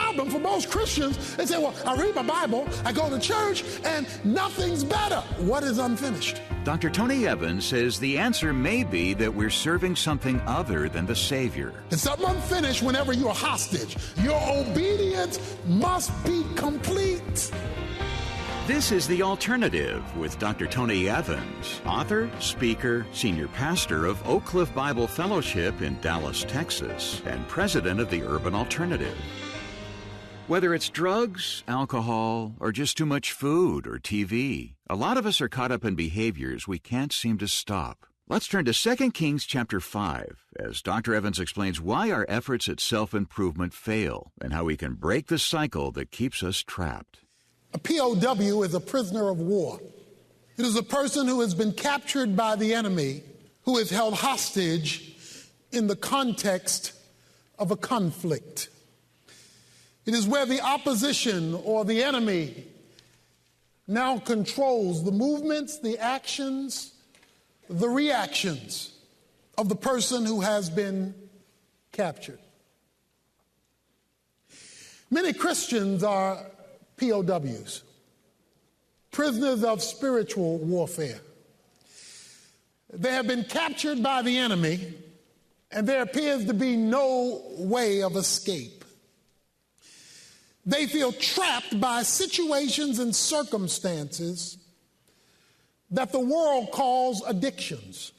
problem for most Christians. They say, well, I read my Bible, I go to church, and nothing's better. What is unfinished? Dr. Tony Evans says the answer may be that we're serving something other than the Savior. It's something unfinished whenever you're hostage. Your obedience must be complete. This is The Alternative with Dr. Tony Evans, author, speaker, senior pastor of Oak Cliff Bible Fellowship in Dallas, Texas, and president of the Urban Alternative. Whether it's drugs, alcohol, or just too much food or TV, a lot of us are caught up in behaviors we can't seem to stop. Let's turn to 2 Kings chapter 5 as Dr. Evans explains why our efforts at self-improvement fail and how we can break the cycle that keeps us trapped. A POW is a prisoner of war. It is a person who has been captured by the enemy, who is held hostage in the context of a conflict. It is where the opposition or the enemy now controls the movements, the actions, the reactions of the person who has been captured. Many Christians are POWs, prisoners of spiritual warfare. They have been captured by the enemy, and there appears to be no way of escape. They feel trapped by situations and circumstances that the world calls addictions.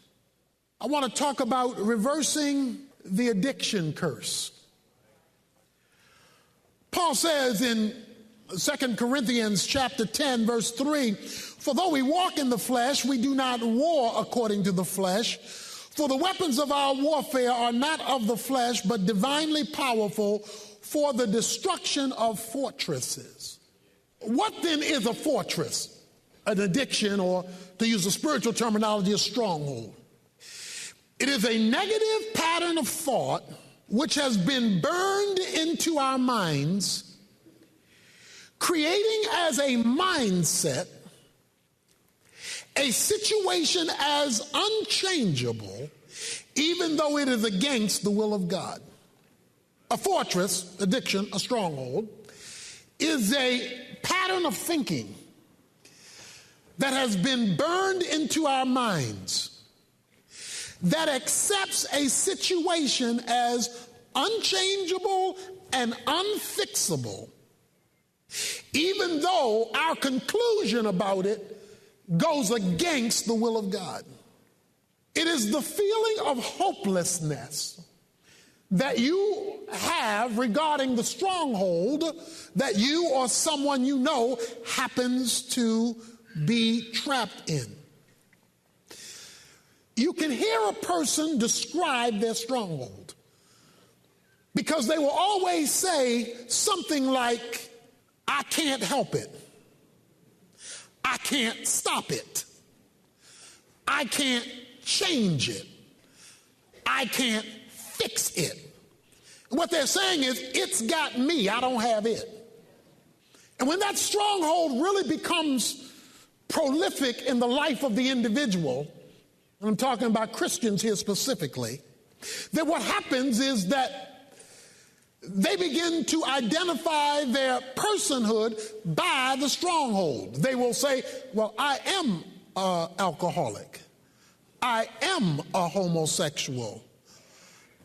I want to talk about reversing the addiction curse. Paul says in 2 Corinthians chapter 10, verse 3, "For though we walk in the flesh, we do not war according to the flesh. For the weapons of our warfare are not of the flesh, but divinely powerful for the destruction of fortresses." What then is a fortress? An addiction, or to use a spiritual terminology, a stronghold. It is a negative pattern of thought which has been burned into our minds, creating as a mindset a situation as unchangeable, even though it is against the will of God. A fortress, addiction, a stronghold, is a pattern of thinking that has been burned into our minds that accepts a situation as unchangeable and unfixable, even though our conclusion about it goes against the will of God. It is the feeling of hopelessness that you have regarding the stronghold that you or someone you know happens to be trapped in. You can hear a person describe their stronghold because they will always say something like, "I can't help it. I can't stop it. I can't change it. I can't fix it." What they're saying is, it's got me, I don't have it. And when that stronghold really becomes prolific in the life of the individual, and I'm talking about Christians here specifically, then what happens is that they begin to identify their personhood by the stronghold. They will say, well, I am an alcoholic. I am a homosexual.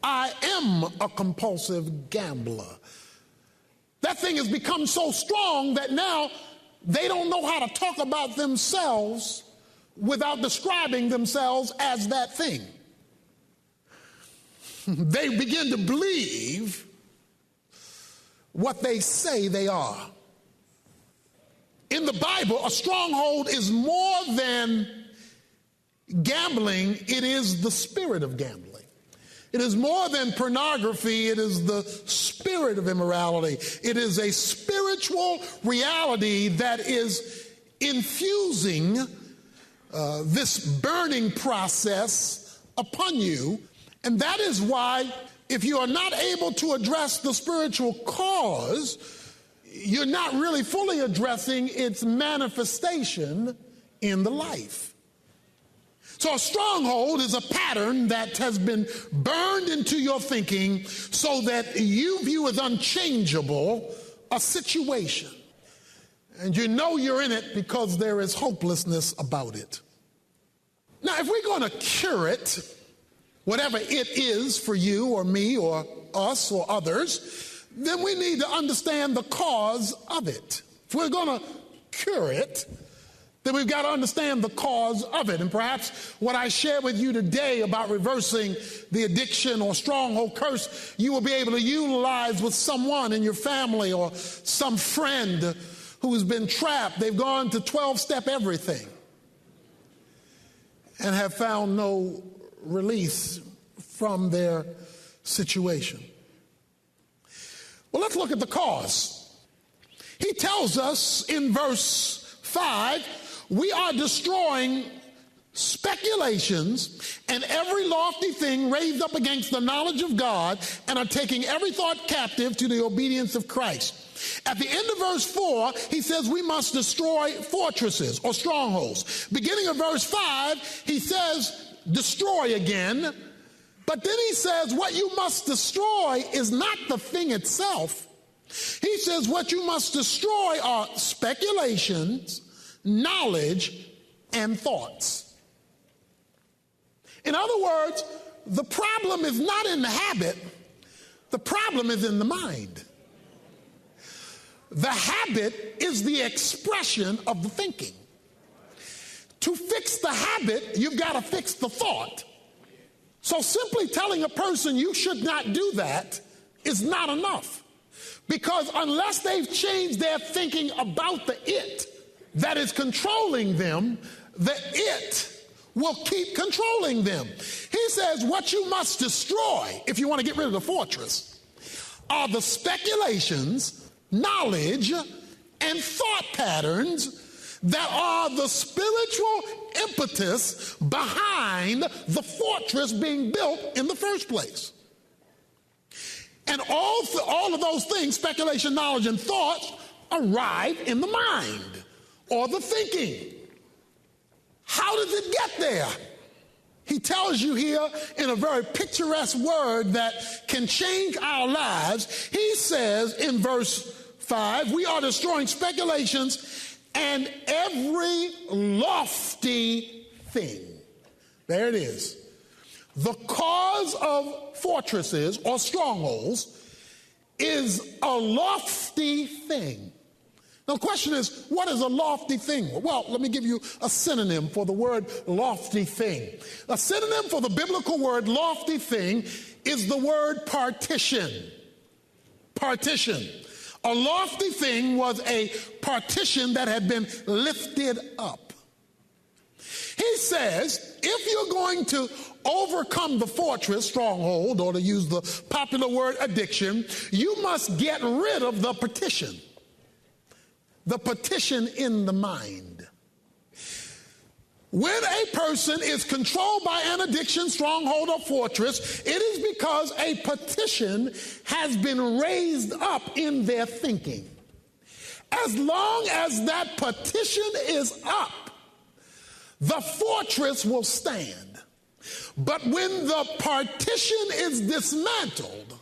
I am a compulsive gambler. That thing has become so strong that now they don't know how to talk about themselves without describing themselves as that thing. They begin to believe what they say they are. In the Bible, a stronghold is more than gambling. It is the spirit of gambling. It is more than pornography. It is the spirit of immorality. It is a spiritual reality that is infusing this burning process upon you. And that is why if you are not able to address the spiritual cause, you're not really fully addressing its manifestation in the life. So a stronghold is a pattern that has been burned into your thinking so that you view as unchangeable a situation. And you know you're in it because there is hopelessness about it. Now, if we're going to cure it, whatever it is for you or me or us or others, then we need to understand the cause of it. If we're going to cure it, then we've got to understand the cause of it. And perhaps what I share with you today about reversing the addiction or stronghold curse, you will be able to utilize with someone in your family or some friend who's been trapped. They've gone to 12-step everything and have found no release from their situation. Well, let's look at the cause. He tells us in verse 5, we are destroying speculations and every lofty thing raised up against the knowledge of God, and are taking every thought captive to the obedience of Christ. At the end of verse 4, he says we must destroy fortresses or strongholds. Beginning of verse 5, he says destroy again, but then he says what you must destroy is not the thing itself. He says what you must destroy are speculations, knowledge, and thoughts. In other words, the problem is not in the habit, the problem is in the mind. The habit is the expression of the thinking. To fix the habit, you've got to fix the thought. So simply telling a person you should not do that is not enough. Because unless they've changed their thinking about the it that is controlling them, the it will keep controlling them. He says what you must destroy if you want to get rid of the fortress are the speculations, knowledge, and thought patterns that are the spiritual impetus behind the fortress being built in the first place. And all of those things, speculation, knowledge, and thoughts, arrive in the mind or the thinking. How does it get there? He tells you here in a very picturesque word that can change our lives. He says in verse 5, we are destroying speculations and every lofty thing. There it is. The cause of fortresses or strongholds is a lofty thing. Now, the question is, what is a lofty thing? Well, let me give you a synonym for the word lofty thing. A synonym for the biblical word lofty thing is the word partition. Partition. A lofty thing was a partition that had been lifted up. He says, if you're going to overcome the fortress, stronghold, or to use the popular word addiction, you must get rid of the partition. The partition in the mind. When a person is controlled by an addiction, stronghold, or fortress, it is because a partition has been raised up in their thinking. As long as that partition is up, the fortress will stand. But when the partition is dismantled,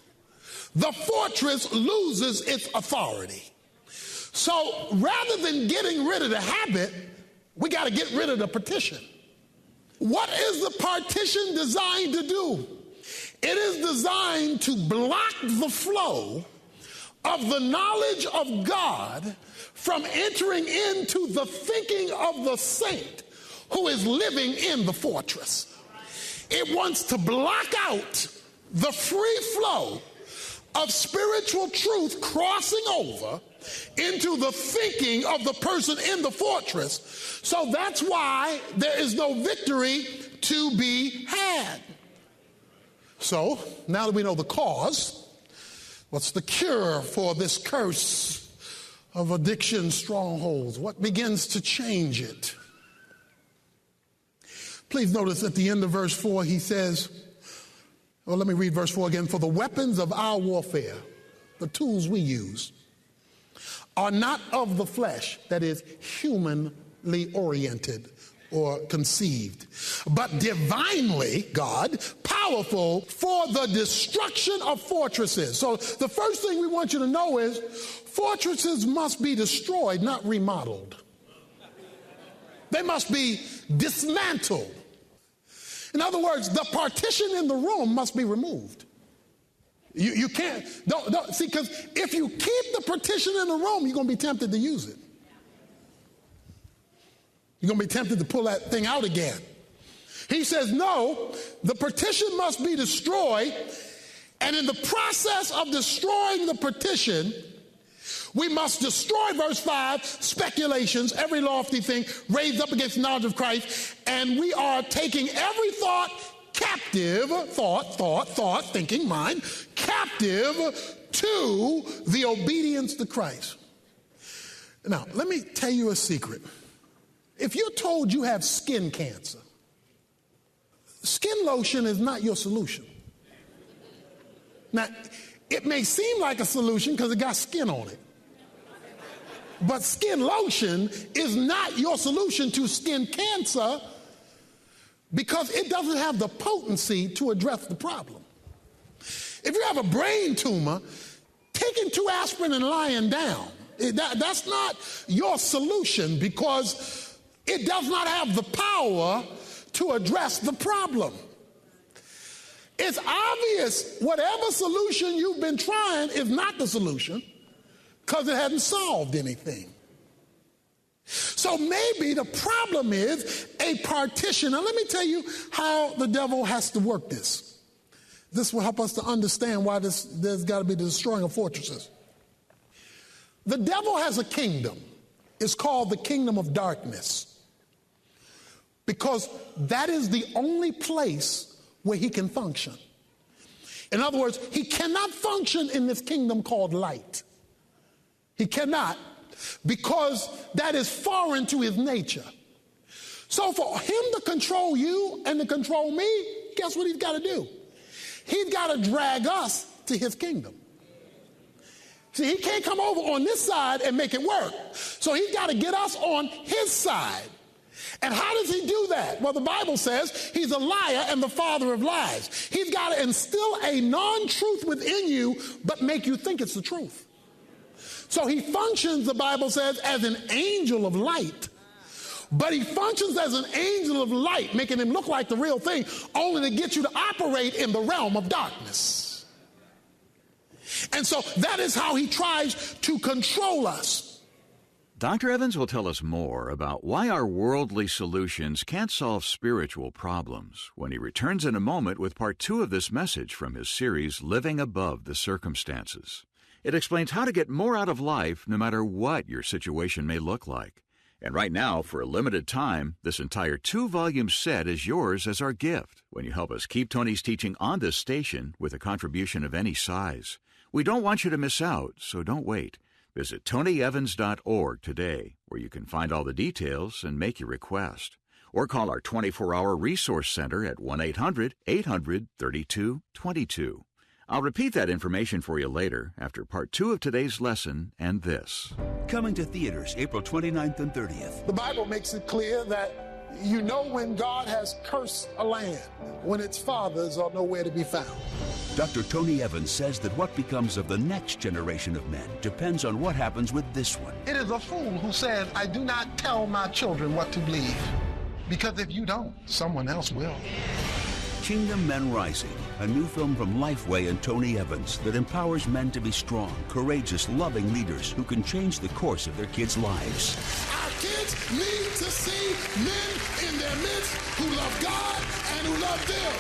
the fortress loses its authority. So rather than getting rid of the habit, we got to get rid of the partition. What is the partition designed to do? It is designed to block the flow of the knowledge of God from entering into the thinking of the saint who is living in the fortress. It wants to block out the free flow of spiritual truth crossing over into the thinking of the person in the fortress. So that's why there is no victory to be had. So now that we know the cause, what's the cure for this curse of addiction strongholds? What begins to change it? Please notice at the end of verse 4 he says, well, let me read verse 4 again. For the weapons of our warfare, the tools we use, are not of the flesh, that is humanly oriented, or conceived, but divinely, God, powerful for the destruction of fortresses. So the first thing we want you to know is fortresses must be destroyed, not remodeled. They must be dismantled. In other words, the partition in the room must be removed. You can't, don't see, because if you keep the partition in the room, you're going to be tempted to use it. You're going to be tempted to pull that thing out again. He says, no, the partition must be destroyed. And in the process of destroying the partition, we must destroy, verse 5, speculations, every lofty thing raised up against the knowledge of Christ. And we are taking every thought captive, thinking, mind, captive to the obedience to Christ. Now, let me tell you a secret. If you're told you have skin cancer, skin lotion is not your solution. Now, it may seem like a solution because it got skin on it. But skin lotion is not your solution to skin cancer because it doesn't have the potency to address the problem. If you have a brain tumor, taking 2 aspirin and lying down, that's not your solution because it does not have the power to address the problem. It's obvious whatever solution you've been trying is not the solution because it hasn't solved anything. So maybe the problem is a partition. Now let me tell you how the devil has to work this. This will help us to understand why there's got to be the destroying of fortresses. The devil has a kingdom. It's called the kingdom of darkness. Because that is the only place where he can function. In other words, he cannot function in this kingdom called light. He cannot, because that is foreign to his nature. So for him to control you and to control me, guess what he's got to do? He's got to drag us to his kingdom. See, he can't come over on this side and make it work. So he's got to get us on his side. And how does he do that? Well, the Bible says he's a liar and the father of lies. He's got to instill a non-truth within you, but make you think it's the truth. So he functions, the Bible says, as an angel of light. But he functions as an angel of light, making him look like the real thing, only to get you to operate in the realm of darkness. And so that is how he tries to control us. Dr. Evans will tell us more about why our worldly solutions can't solve spiritual problems when he returns in a moment with part 2 of this message from his series, Living Above the Circumstances. It explains how to get more out of life no matter what your situation may look like. And right now, for a limited time, this entire 2-volume set is yours as our gift when you help us keep Tony's teaching on this station with a contribution of any size. We don't want you to miss out, so don't wait. Visit tonyevans.org today, where you can find all the details and make your request. Or call our 24-hour resource center at 1-800-800-3222. I'll repeat that information for you later after part 2 of today's lesson and this. Coming to theaters April 29th and 30th. The Bible makes it clear that you know when God has cursed a land, when its fathers are nowhere to be found. Dr. Tony Evans says that what becomes of the next generation of men depends on what happens with this one. It is a fool who says, I do not tell my children what to believe. Because if you don't, someone else will. Kingdom Men Rising, a new film from Lifeway and Tony Evans that empowers men to be strong, courageous, loving leaders who can change the course of their kids' lives. Our kids need to see men in their midst who love God and who love them.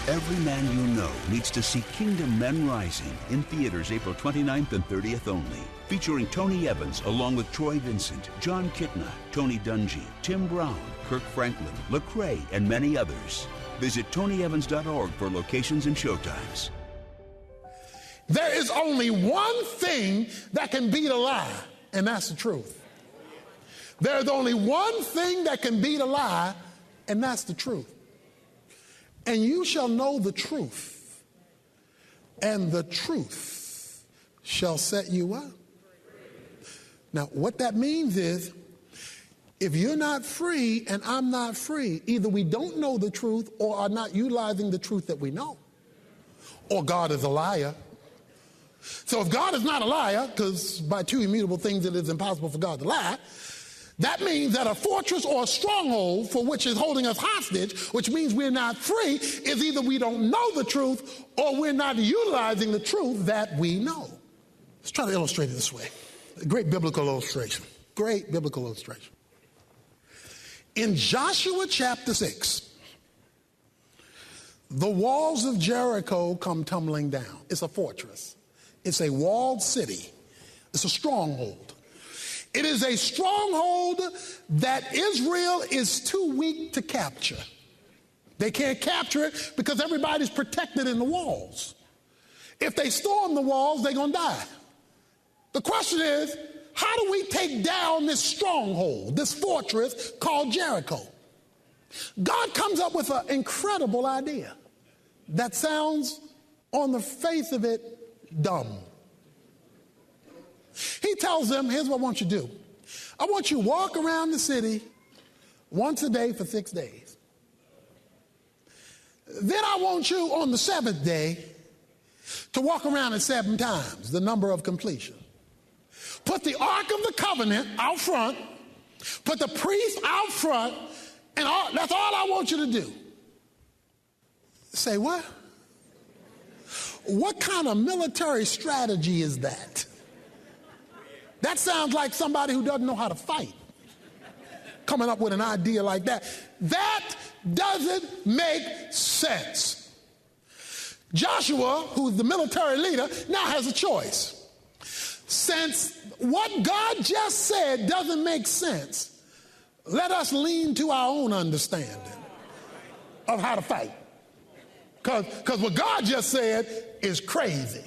Every man you know needs to see Kingdom Men Rising in theaters April 29th and 30th only. Featuring Tony Evans along with Troy Vincent, John Kitna, Tony Dungy, Tim Brown, Kirk Franklin, Lecrae, and many others. Visit tonyevans.org for locations and showtimes. There is only one thing that can beat a lie, and that's the truth. There is only one thing that can beat a lie, and that's the truth. And you shall know the truth, and the truth shall set you up. Now, what that means is If you're not free and I'm not free, either we don't know the truth or are not utilizing the truth that we know, or God is a liar. So if God is not a liar, because by two immutable things it is impossible for God to lie, that means that a fortress or a stronghold for which is holding us hostage, which means we're not free, is either we don't know the truth or we're not utilizing the truth that we know. Let's try to illustrate it this way. A great biblical illustration. Great biblical illustration. In Joshua chapter 6, the walls of Jericho come tumbling down. It's a fortress. It's a walled city. It's a stronghold. It is a stronghold that Israel is too weak to capture. They can't capture it because everybody's protected in the walls. If they storm the walls, they're going to die. The question is, how do we take down this stronghold, this fortress called Jericho? God comes up with an incredible idea that sounds, on the face of it, dumb. He tells them, here's what I want you to do. I want you to walk around the city once a day for 6 days. Then I want you on the seventh day to walk around it 7 times, the number of completion. Put the Ark of the Covenant out front, put the priest out front, and that's all I want you to do. Say what? What kind of military strategy is that? That sounds like somebody who doesn't know how to fight coming up with an idea like that. That doesn't make sense. Joshua, who's the military leader, now has a choice. Since what God just said doesn't make sense, let us lean to our own understanding of how to fight. Because what God just said is crazy.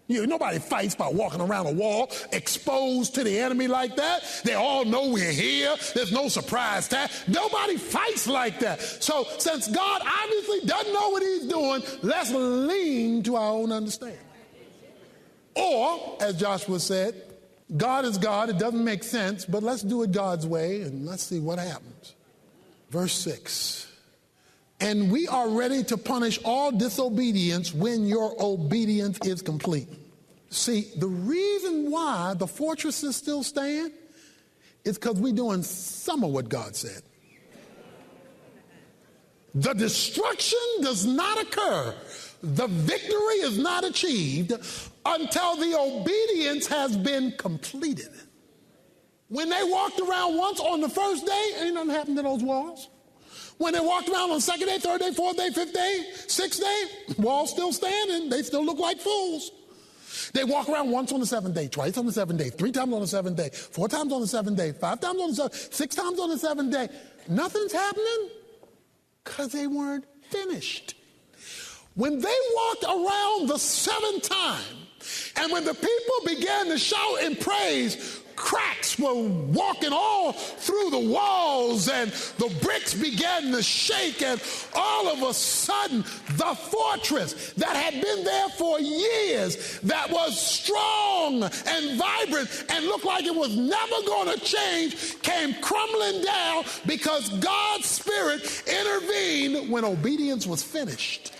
Nobody fights by walking around a wall exposed to the enemy like that. They all know we're here. There's no surprise tag. Nobody fights like that. So since God obviously doesn't know what he's doing, let's lean to our own understanding. Or, as Joshua said, God is God. It doesn't make sense, but let's do it God's way and let's see what happens. Verse 6. And we are ready to punish all disobedience when your obedience is complete. See, the reason why the fortresses still stand is because we're doing some of what God said. The destruction does not occur. The victory is not achieved until the obedience has been completed. When they walked around once on the first day, ain't nothing happened to those walls. When they walked around on the second day, third day, fourth day, fifth day, sixth day, walls still standing. They still look like fools. They walk around once on the seventh day, twice on the seventh day, 3 times on the seventh day, 4 times on the seventh day, 5 times on the seventh, 6 times on the seventh day. Nothing's happening because they weren't finished. When they walked around the 7th time, and when the people began to shout in praise, cracks were walking all through the walls and the bricks began to shake, and all of a sudden the fortress that had been there for years, that was strong and vibrant and looked like it was never going to change, came crumbling down because God's Spirit intervened when obedience was finished.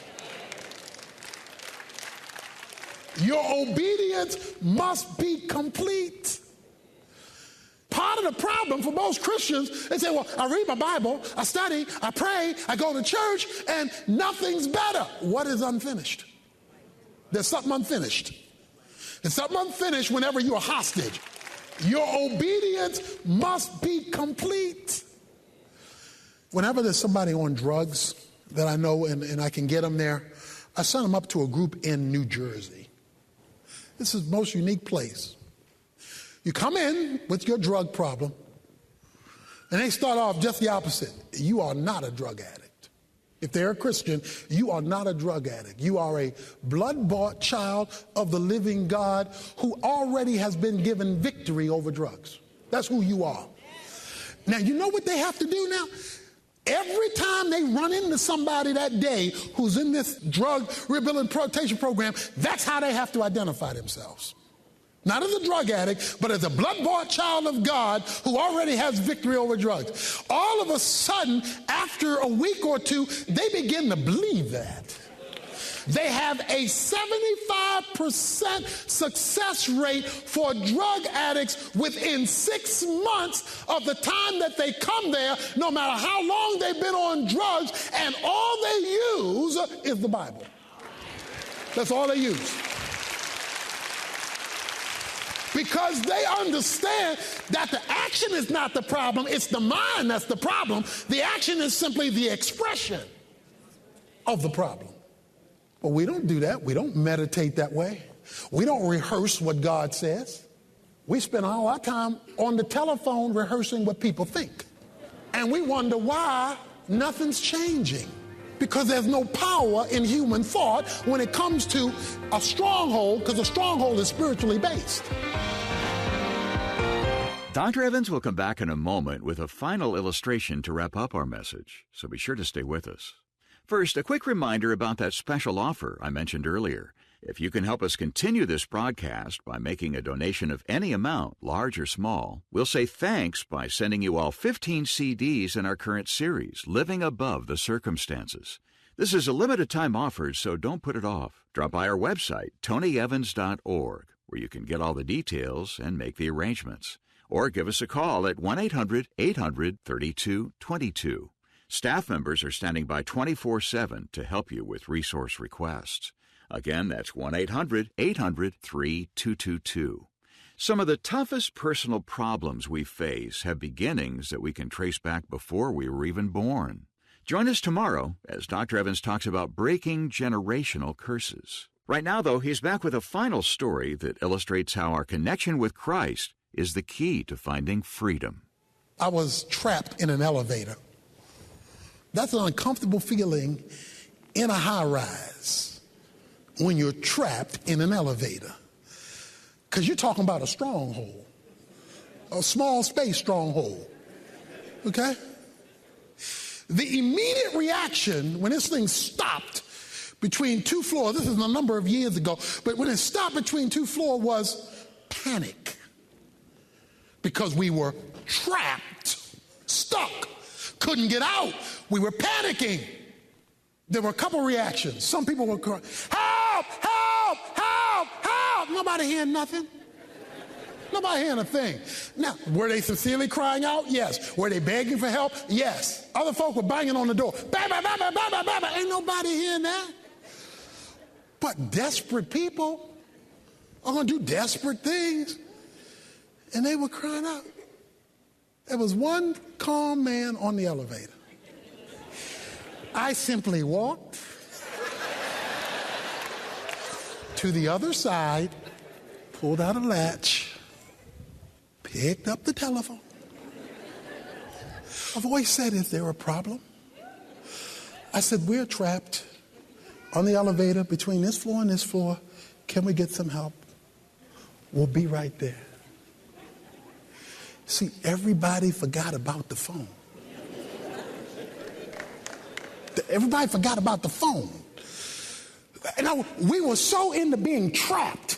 Your obedience must be complete. Part of the problem for most Christians, they say, well, I read my Bible, I study, I pray, I go to church, and nothing's better. What is unfinished? There's something unfinished. There's something unfinished whenever you're a hostage. Your obedience must be complete. Whenever there's somebody on drugs that I know and I can get them there, I send them up to a group in New Jersey. This is the most unique place. You come in with your drug problem, and they start off just the opposite. You are not a drug addict. If they're a Christian, you are not a drug addict. You are a blood-bought child of the living God who already has been given victory over drugs. That's who you are. Now, you know what they have to do now? Every time they run into somebody that day who's in this drug rehabilitation program, that's how they have to identify themselves. Not as a drug addict, but as a blood-bought child of God who already has victory over drugs. All of a sudden, after a week or two, they begin to believe that. They have a 75% success rate for drug addicts within 6 months of the time that they come there, no matter how long they've been on drugs, and all they use is the Bible. That's all they use. Because they understand that the action is not the problem, it's the mind that's the problem. The action is simply the expression of the problem. But we don't do that. We don't meditate that way. We don't rehearse what God says. We spend all our time on the telephone rehearsing what people think. And we wonder why nothing's changing. Because there's no power in human thought when it comes to a stronghold, because a stronghold is spiritually based. Dr. Evans will come back in a moment with a final illustration to wrap up our message, so be sure to stay with us. First, a quick reminder about that special offer I mentioned earlier. If you can help us continue this broadcast by making a donation of any amount, large or small, we'll say thanks by sending you all 15 CDs in our current series, Living Above the Circumstances. This is a limited-time offer, so don't put it off. Drop by our website, tonyevans.org, where you can get all the details and make the arrangements. Or give us a call at 1-800-800-3222. Staff members are standing by 24/7 to help you with resource requests. Again, that's 1-800-800-3222. Some of the toughest personal problems we face have beginnings that we can trace back before we were even born. Join us tomorrow as Dr. Evans talks about breaking generational curses. Right now, though, he's back with a final story that illustrates how our connection with Christ is the key to finding freedom. I was trapped in an elevator. That's an uncomfortable feeling in a high-rise when you're trapped in an elevator. Because you're talking about a stronghold, a small space stronghold, okay? The immediate reaction when this thing stopped between two floors, this is a number of years ago, but when it stopped between two floors was panic. Because we were trapped, stuck, couldn't get out. We were panicking. There were a couple reactions. Some people were crying, help, help, help, help. Nobody hearing nothing. Nobody hearing a thing. Now, were they sincerely crying out? Yes. Were they begging for help? Yes. Other folk were banging on the door. Bang, bang, bang, bang, bang, bang, bang, bang. Ain't nobody hearing that. But desperate people are going to do desperate things. And they were crying out. There was one calm man on the elevator. I simply walked to the other side, pulled out a latch, picked up the telephone. A voice said, "Is there a problem?" I said, "We're trapped on the elevator between this floor and this floor. Can we get some help? We'll be right there." See, everybody forgot about the phone. Everybody forgot about the phone. And we were so into being trapped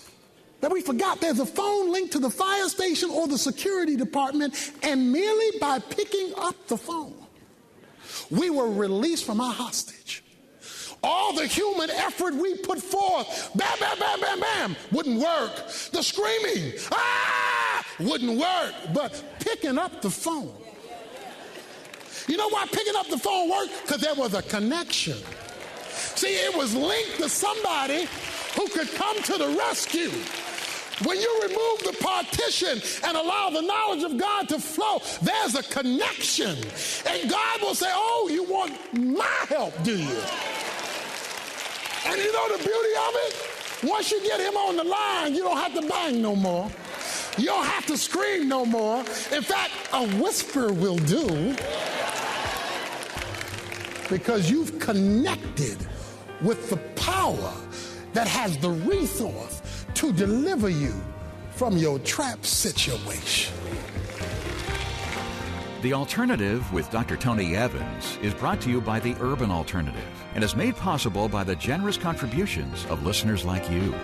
that we forgot there's a phone linked to the fire station or the security department, and merely by picking up the phone, we were released from our hostage. All the human effort we put forth, bam, bam, bam, bam, bam, wouldn't work. The screaming, wouldn't work. But picking up the phone. You know why picking up the phone worked? Because there was a connection. See, it was linked to somebody who could come to the rescue. When you remove the partition and allow the knowledge of God to flow, there's a connection. And God will say, "Oh, you want my help, do you?" And you know the beauty of it? Once you get him on the line, you don't have to bang no more. You don't have to scream no more. In fact, a whisper will do, because you've connected with the power that has the resource to deliver you from your trap situation. The Alternative with Dr. Tony Evans is brought to you by the Urban Alternative and is made possible by the generous contributions of listeners like you.